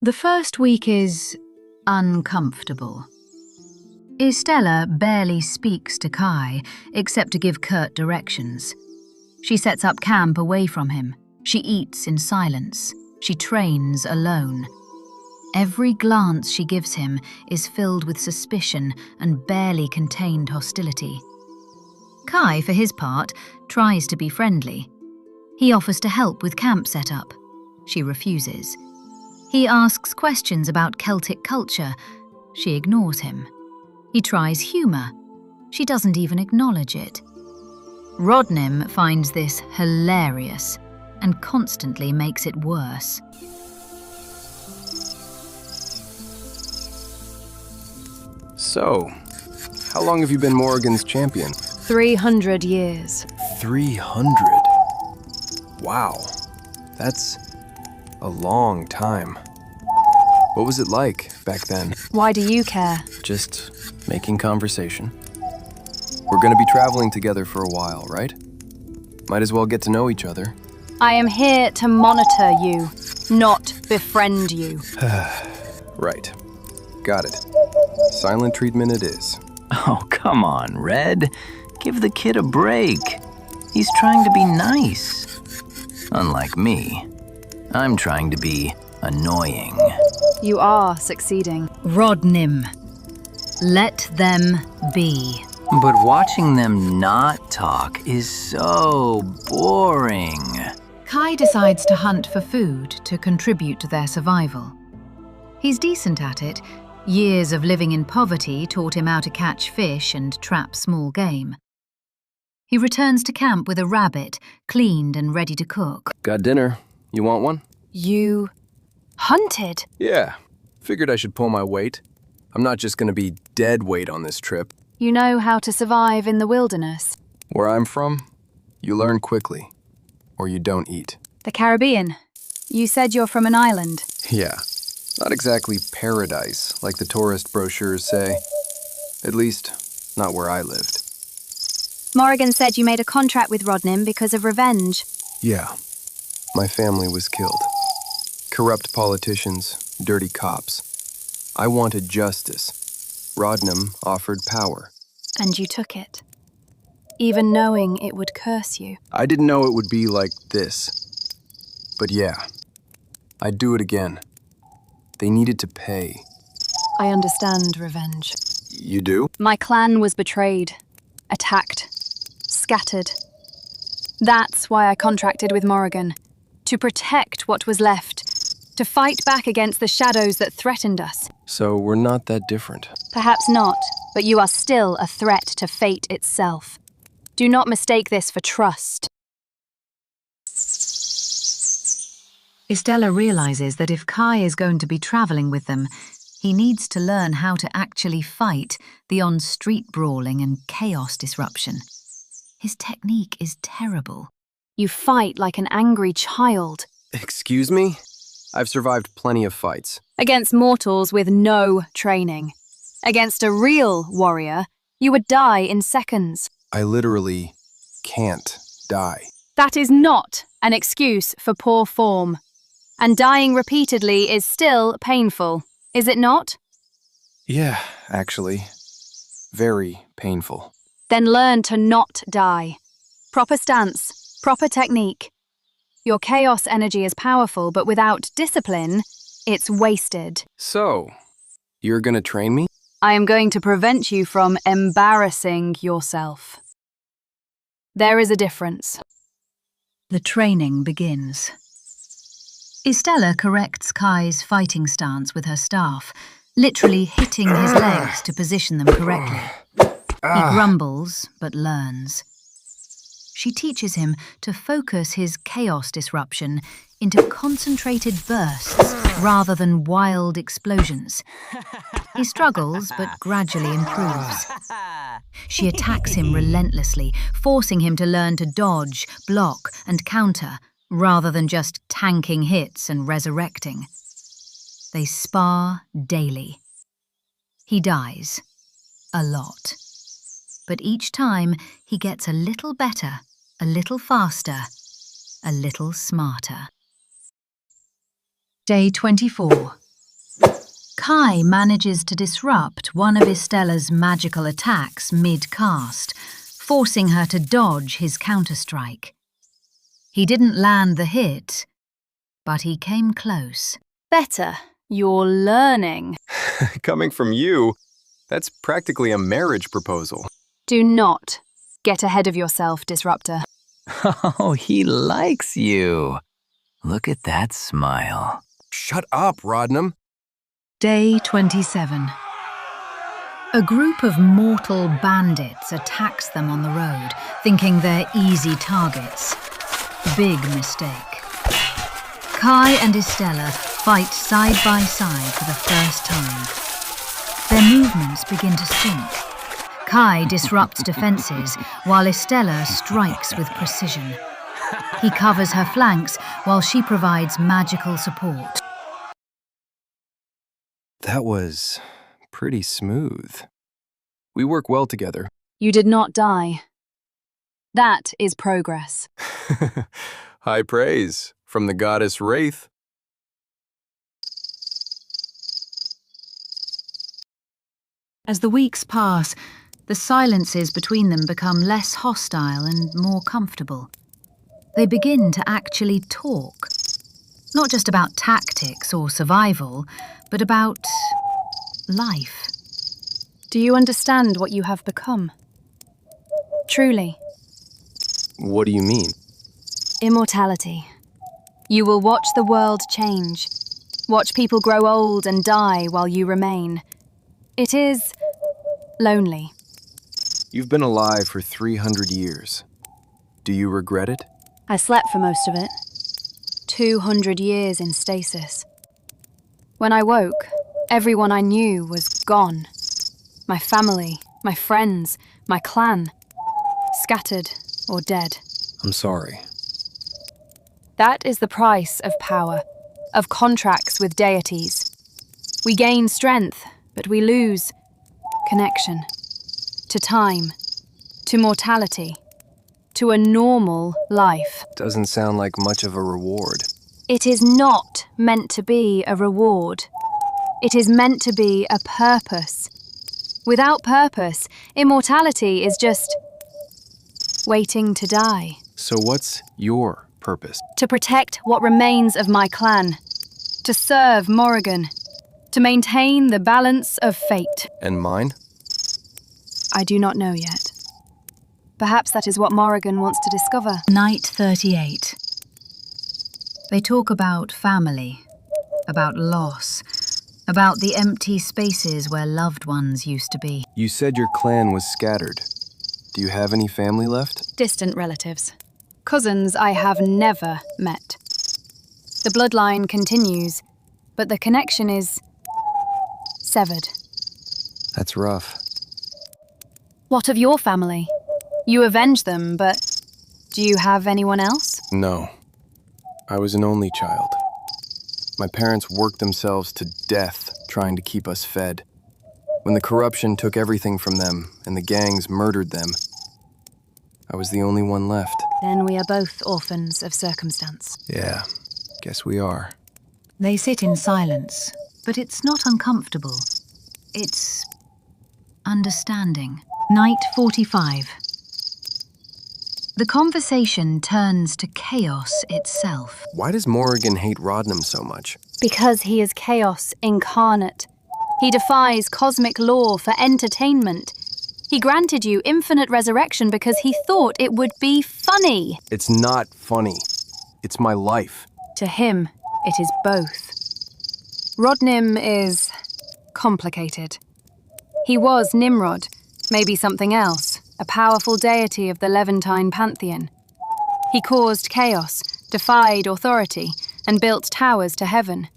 The first week is uncomfortable. Estella barely speaks to Kai, except to give curt directions. She sets up camp away from him. She eats in silence. She trains alone. Every glance she gives him is filled with suspicion and barely contained hostility. Kai, for his part, tries to be friendly. He offers to help with camp setup. She refuses. He asks questions about Celtic culture. She ignores him. He tries humour. She doesn't even acknowledge it. Rodnim finds this hilarious and constantly makes it worse. So, how long have you been Morrigan's champion? 300 years. 300? Wow, that's a long time. What was it like back then? Why do you care? Just making conversation. We're gonna be traveling together for a while, right? Might as well get to know each other. I am here to monitor you, not befriend you. Right. Got it. Silent treatment it is. Oh, come on, Red. Give the kid a break. He's trying to be nice. Unlike me, I'm trying to be annoying. You are succeeding. Rodnim. Let them be. But watching them not talk is so boring. Kai decides to hunt for food to contribute to their survival. He's decent at it. Years of living in poverty taught him how to catch fish and trap small game. He returns to camp with a rabbit, cleaned and ready to cook. Got dinner. You want one? You hunted? Yeah. Figured I should pull my weight. I'm not just gonna be dead weight on this trip. You know how to survive in the wilderness. Where I'm from, you learn quickly, or you don't eat. The Caribbean. You said you're from an island. Yeah. Not exactly paradise, like the tourist brochures say. At least, not where I lived. Morrigan said you made a contract with Rodnim because of revenge. Yeah. My family was killed. Corrupt politicians, dirty cops. I wanted justice. Rodnim offered power. And you took it. Even knowing it would curse you. I didn't know it would be like this. But yeah, I'd do it again. They needed to pay. I understand revenge. You do? My clan was betrayed, attacked, scattered. That's why I contracted with Morrigan. To protect what was left. To fight back against the shadows that threatened us. So we're not that different. Perhaps not, but you are still a threat to fate itself. Do not mistake this for trust. Estella realizes that if Kai is going to be traveling with them, he needs to learn how to actually fight beyond street brawling and chaos disruption. His technique is terrible. You fight like an angry child. Excuse me? I've survived plenty of fights. Against mortals with no training. Against a real warrior, you would die in seconds. I literally can't die. That is not an excuse for poor form. And dying repeatedly is still painful, is it not? Yeah, actually. Very painful. Then learn to not die. Proper stance, proper technique. Your chaos energy is powerful, but without discipline, it's wasted. So, you're gonna train me? I am going to prevent you from embarrassing yourself. There is a difference. The training begins. Estella corrects Kai's fighting stance with her staff, literally hitting his legs to position them correctly. He grumbles, but learns. She teaches him to focus his chaos disruption into concentrated bursts rather than wild explosions. He struggles, but gradually improves. She attacks him relentlessly, forcing him to learn to dodge, block, and counter, rather than just tanking hits and resurrecting. They spar daily. He dies. A lot. But each time, he gets a little better, a little faster, a little smarter. Day 24. Kai manages to disrupt one of Estella's magical attacks mid-cast, forcing her to dodge his counterstrike. He didn't land the hit, but he came close. Better. You're learning. Coming from you, that's practically a marriage proposal. Do not get ahead of yourself, Disruptor. Oh, he likes you. Look at that smile. Shut up, Rodnam. Day 27. A group of mortal bandits attacks them on the road, thinking they're easy targets. Big mistake. Kai and Estella fight side by side for the first time. Their movements begin to sync. Kai disrupts defenses, while Estella strikes with precision. He covers her flanks while she provides magical support. That was pretty smooth. We work well together. You did not die. That is progress. High praise from the goddess Wraith. As the weeks pass, the silences between them become less hostile and more comfortable. They begin to actually talk. Not just about tactics or survival, but about life. Do you understand what you have become? Truly. What do you mean? Immortality. You will watch the world change. Watch people grow old and die while you remain. It is lonely. You've been alive for 300 years. Do you regret it? I slept for most of it. 200 years in stasis. When I woke, everyone I knew was gone. My family, my friends, my clan. Scattered or dead. I'm sorry. That is the price of power, of contracts with deities. We gain strength, but we lose connection. To time. To mortality. To a normal life. Doesn't sound like much of a reward. It is not meant to be a reward. It is meant to be a purpose. Without purpose, immortality is just waiting to die. So what's your purpose? To protect what remains of my clan. To serve Morrigan. To maintain the balance of fate. And mine? I do not know yet. Perhaps that is what Morrigan wants to discover. Night 38. They talk about family, about loss, about the empty spaces where loved ones used to be. You said your clan was scattered. Do you have any family left? Distant relatives. Cousins I have never met. The bloodline continues, but the connection is severed. That's rough. What of your family? You avenge them, but do you have anyone else? No. I was an only child. My parents worked themselves to death trying to keep us fed. When the corruption took everything from them and the gangs murdered them, I was the only one left. Then we are both orphans of circumstance. Yeah, guess we are. They sit in silence, but it's not uncomfortable. It's understanding. Night 45. The conversation turns to chaos itself. Why does Morrigan hate Rodnam so much? Because he is chaos incarnate. He defies cosmic law for entertainment. He granted you infinite resurrection because he thought it would be funny. It's not funny. It's my life. To him, it is both. Rodnim is complicated. He was Nimrod, maybe something else, a powerful deity of the Levantine pantheon. He caused chaos, defied authority, and built towers to heaven.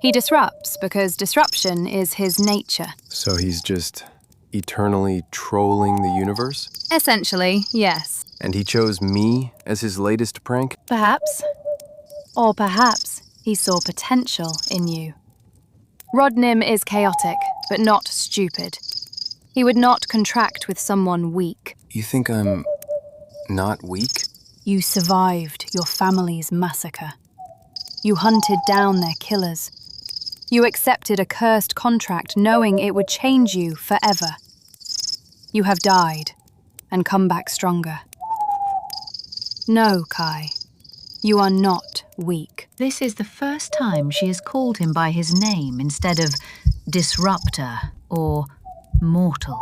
He disrupts because disruption is his nature. So he's just eternally trolling the universe? Essentially, yes. And he chose me as his latest prank? Perhaps. Or perhaps he saw potential in you. Rodnim is chaotic, but not stupid. He would not contract with someone weak. You think I'm not weak? You survived your family's massacre. You hunted down their killers. You accepted a cursed contract knowing it would change you forever. You have died and come back stronger. No, Kai. You are not weak. This is the first time she has called him by his name instead of disruptor or mortal.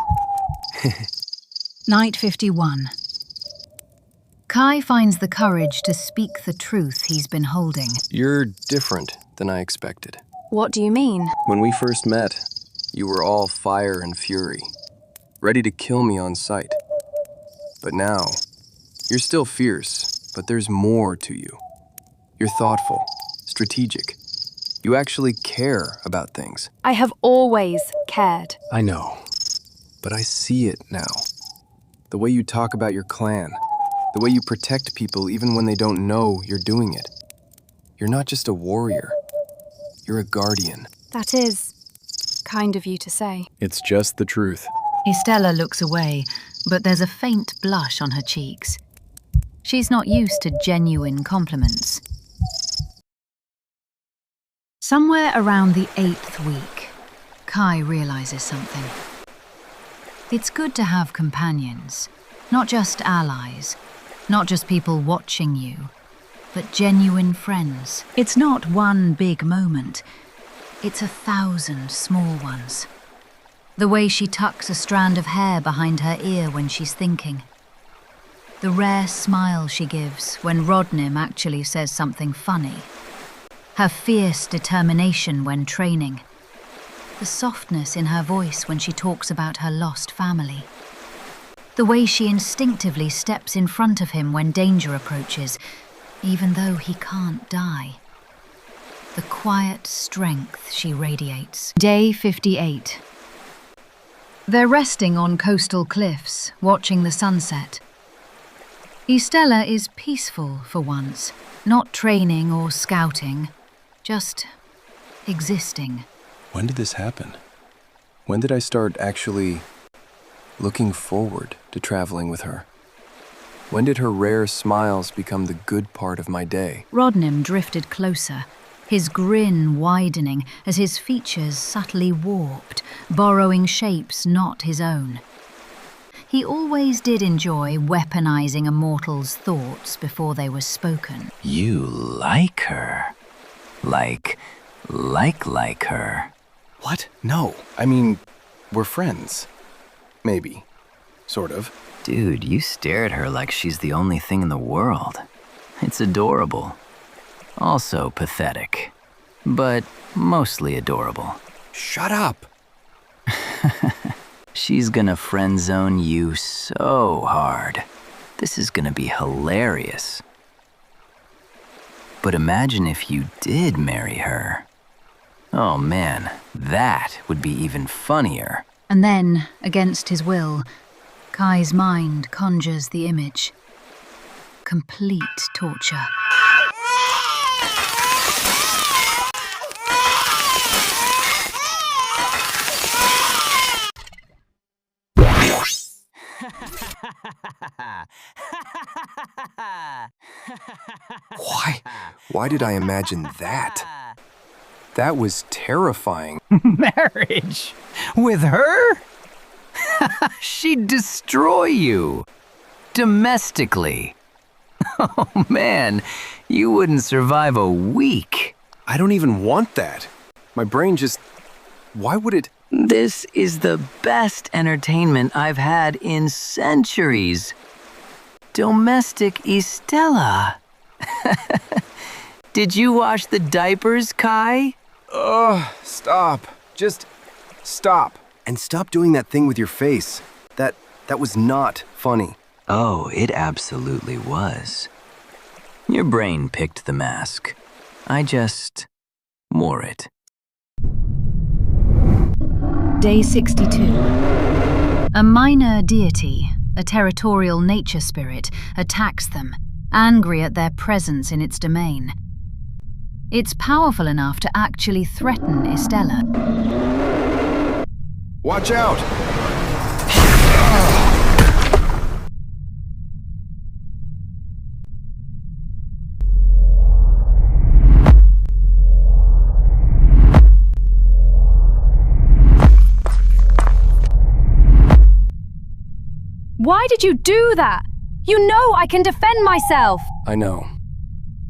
Night 51. Kai finds the courage to speak the truth he's been holding. You're different than I expected. What do you mean? When we first met, you were all fire and fury, ready to kill me on sight. But now, you're still fierce, but there's more to you. You're thoughtful, strategic. You actually care about things. I have always cared. I know, but I see it now. The way you talk about your clan, the way you protect people even when they don't know you're doing it. You're not just a warrior. You're a guardian. That is kind of you to say. It's just the truth. Estella looks away, but there's a faint blush on her cheeks. She's not used to genuine compliments. Somewhere around the 8th week, Kai realizes something. It's good to have companions, not just allies, not just people watching you, but genuine friends. It's not one big moment, it's 1,000 small ones. The way she tucks a strand of hair behind her ear when she's thinking. The rare smile she gives when Rodnim actually says something funny. Her fierce determination when training. The softness in her voice when she talks about her lost family. The way she instinctively steps in front of him when danger approaches, even though he can't die. The quiet strength she radiates. Day 58. They're resting on coastal cliffs, watching the sunset. Estella is peaceful for once, not training or scouting, just existing. When did this happen? When did I start actually looking forward to traveling with her? When did her rare smiles become the good part of my day? Rodnim drifted closer, his grin widening as his features subtly warped, borrowing shapes not his own. He always did enjoy weaponizing a mortal's thoughts before they were spoken. You like her. Like her. What? No. I mean, we're friends. Maybe. Sort of. Dude, you stare at her like she's the only thing in the world. It's adorable. Also pathetic. But mostly adorable. Shut up! She's gonna friend zone you so hard. This is gonna be hilarious. But imagine if you did marry her. Oh man, that would be even funnier. And then, against his will, Kai's mind conjures the image. Complete torture. Why did I imagine that? That was terrifying. Marriage? With her? She'd destroy you. Domestically. Oh man, you wouldn't survive a week. I don't even want that. My brain just... Why would it... This is the best entertainment I've had in centuries. Domestic Estella. Did you wash the diapers, Kai? Stop. Just stop. And stop doing that thing with your face. That was not funny. Oh, it absolutely was. Your brain picked the mask. I just wore it. Day 62. A minor deity, a territorial nature spirit, attacks them, angry at their presence in its domain. It's powerful enough to actually threaten Estella. Watch out! Why did you do that? You know I can defend myself. I know.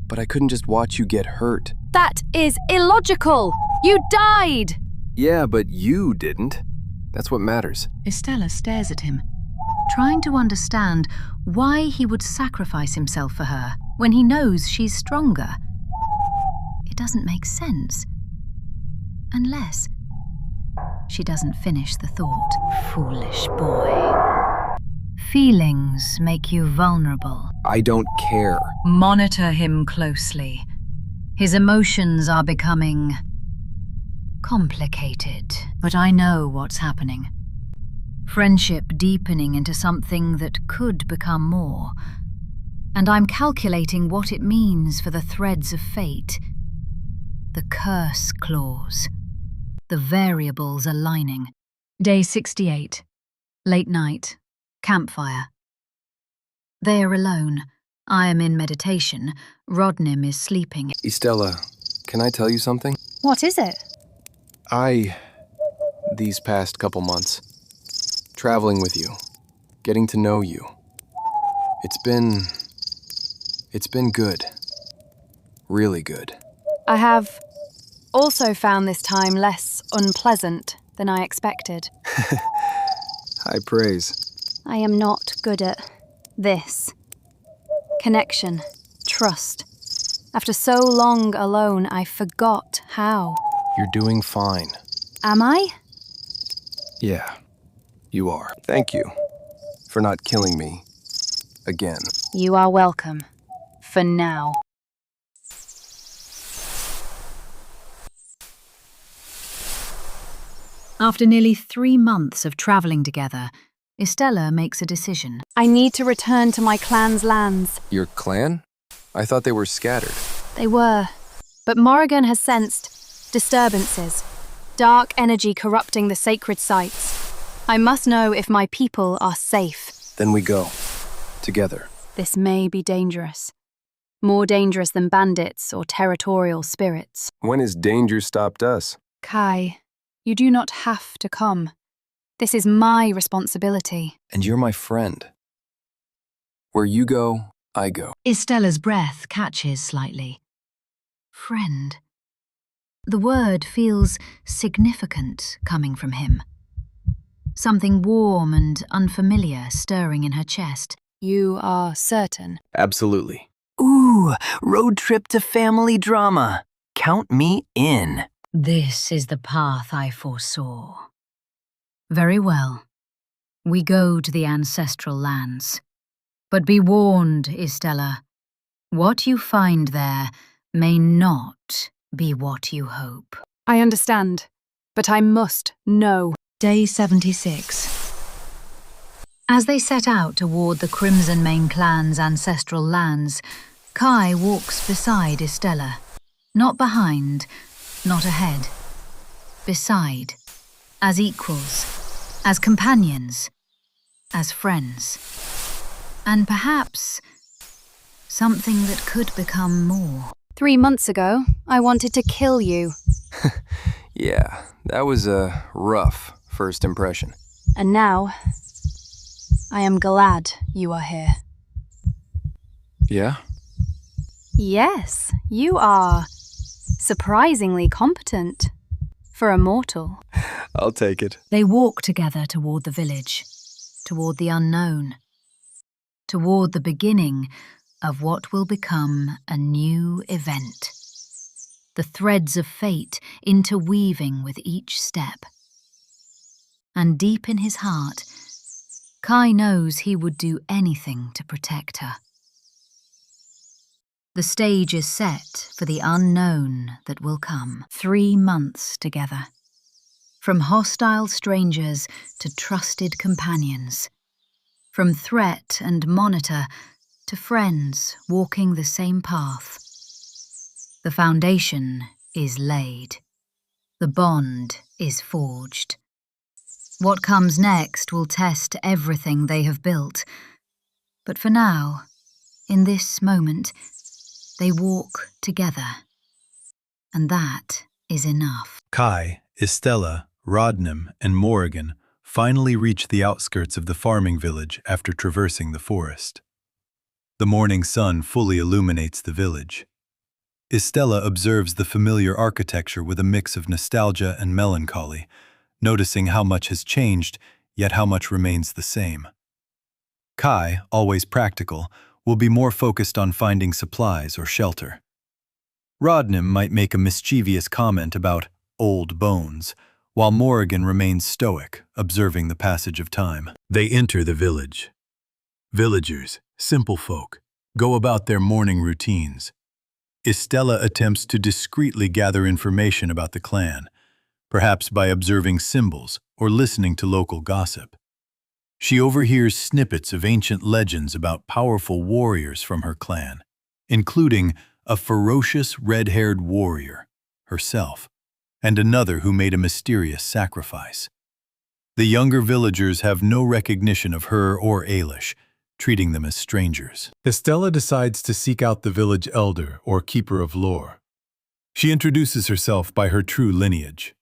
But I couldn't just watch you get hurt. That is illogical. You died. Yeah, but you didn't. That's what matters. Estella stares at him, trying to understand why he would sacrifice himself for her when he knows she's stronger. It doesn't make sense. Unless... She doesn't finish the thought. Foolish boy. Feelings make you vulnerable. I don't care. Monitor him closely. His emotions are becoming complicated, but I know what's happening. Friendship deepening into something that could become more. And I'm calculating what it means for the threads of fate. The curse clause. The variables aligning. Day 68. Late night. Campfire. They are alone. I am in meditation. Rodnim is sleeping. Estella, can I tell you something? What is it? These past couple months, traveling with you, getting to know you, it's been good. Really good. I have also found this time less unpleasant than I expected. High praise. I am not good at this. Connection, trust. After so long alone, I forgot how. You're doing fine. Am I? Yeah, you are. Thank you for not killing me again. You are welcome. For now. After nearly 3 months of traveling together, Estella makes a decision. I need to return to my clan's lands. Your clan? I thought they were scattered. They were. But Morrigan has sensed disturbances. Dark energy corrupting the sacred sites. I must know if my people are safe. Then we go. Together. This may be dangerous. More dangerous than bandits or territorial spirits. When has danger stopped us? Kai, you do not have to come. This is my responsibility. And you're my friend. Where you go, I go. Estella's breath catches slightly. Friend. The word feels significant coming from him. Something warm and unfamiliar stirring in her chest. You are certain? Absolutely. Ooh, road trip to family drama. Count me in. This is the path I foresaw. Very well. We go to the ancestral lands. But be warned, Estella. What you find there may not be what you hope. I understand, but I must know. Day 76. As they set out toward the Crimson Mane clan's ancestral lands, Kai walks beside Estella. Not behind, not ahead. Beside. As equals. As companions. As friends. And perhaps something that could become more. 3 months ago, I wanted to kill you. Yeah, that was a rough first impression. And now, I am glad you are here. Yeah? Yes, you are surprisingly competent for a mortal. I'll take it. They walk together toward the village, toward the unknown, toward the beginning of what will become a new event. The threads of fate interweaving with each step. And deep in his heart, Kai knows he would do anything to protect her. The stage is set for the unknown that will come. 3 months together. From hostile strangers to trusted companions. From threat and monitor to friends walking the same path. The foundation is laid. The bond is forged. What comes next will test everything they have built. But for now, in this moment, they walk together. And that is enough. Kai, Estella, Rodnim, and Morrigan finally reach the outskirts of the farming village after traversing the forest. The morning sun fully illuminates the village. Estella observes the familiar architecture with a mix of nostalgia and melancholy, noticing how much has changed, yet how much remains the same. Kai, always practical, will be more focused on finding supplies or shelter. Rodnim might make a mischievous comment about old bones, while Morrigan remains stoic, observing the passage of time. They enter the village. Villagers, simple folk, go about their morning routines. Estella attempts to discreetly gather information about the clan, perhaps by observing symbols or listening to local gossip. She overhears snippets of ancient legends about powerful warriors from her clan, including a ferocious red-haired warrior, herself, and another who made a mysterious sacrifice. The younger villagers have no recognition of her or Ailish, treating them as strangers. Estella decides to seek out the village elder or keeper of lore. She introduces herself by her true lineage.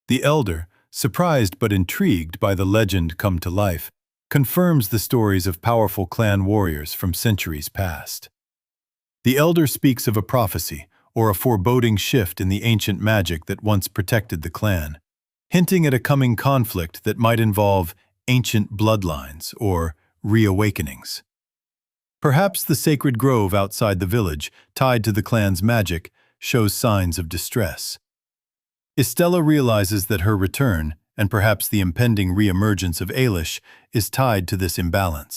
The elder, surprised but intrigued by the legend come to life, confirms the stories of powerful clan warriors from centuries past. The elder speaks of a prophecy or a foreboding shift in the ancient magic that once protected the clan, hinting at a coming conflict that might involve ancient bloodlines or reawakenings. Perhaps the sacred grove outside the village, tied to the clan's magic, shows signs of distress. Estella realizes that her return, and perhaps the impending re-emergence of Ailish, is tied to this imbalance.